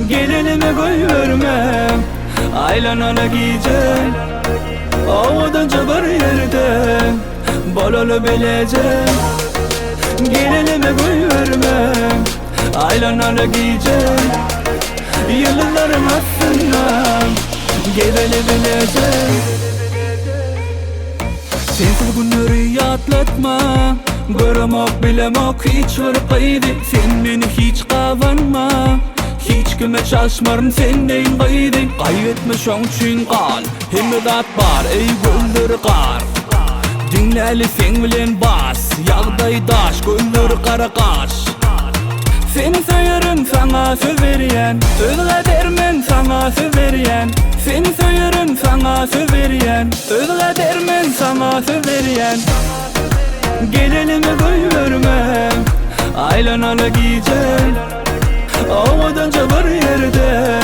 Gelinime koy verme, aylanana giyeceğim. Havadan çabar yerde, bolalı bileceğim. Gelinime koy verme, aylanana giyeceğim. Yıllarım aslında, gebeli bileceğim. Sensiz günleri atlatma, göremok bilemok hiç var kaydı. Sen beni hiç kavanma, hiç kime çalışmarım sen neyin kaydı. Kaybetme şon için kal, himmedat var ey güldür kar. Dinleli sen bilen bas, yağdaydaş güldür kara kaş. Seni sayarım sana söz veriyen, özle dermen sana söz veriyen. Seni sayarım sana söz veriyen, özle dermen sana söz veriyen. Gelinime koy verme, aylanalı giyeceğim. Havadan çabar yerde,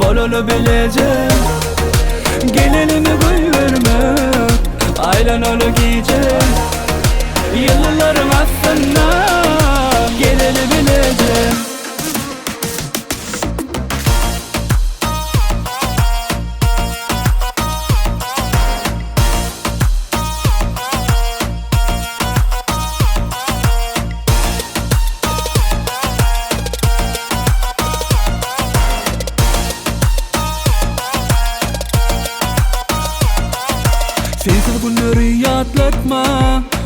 bolalı bileceğim. Gelinime koy verme, aylanalı giyeceğim. Yıllarım aslında, geleli bileceğim. Sensiz günleri atlatma,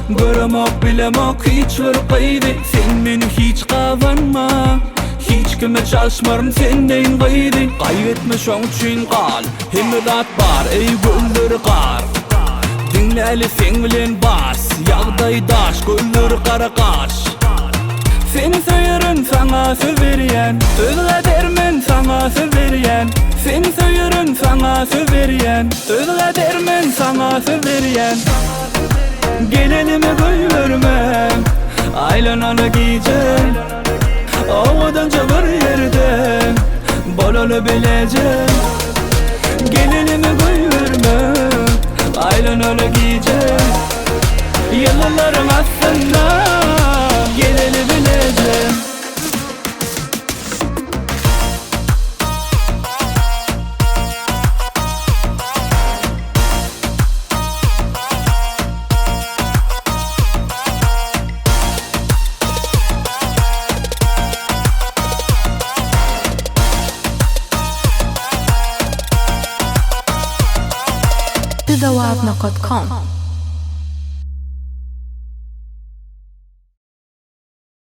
göremok bilemok hiç var kaydı. Sen beni hiç kavanma, hiç kime çalışmarım sen neyin kaydı. Kaybetme şon için kal, himmedat var ey güldür kar. Dinleli sen bilen bas, yağdaydaş güldür kara kaş. Seni sayarım sana söz veriyen, özle dermen sana söz veriyen. Seni sayarım sana söz veriyen, özle dermen sana söz veriyen. Gelinime koy verme, aylanalı giyeceğim. Havadan çabar yerde, bolalı bileceğim. Gelinime koy verme, aylanalı giyeceğim. Yıllarım aslında, geleli bileceğim. TheWavNoc.com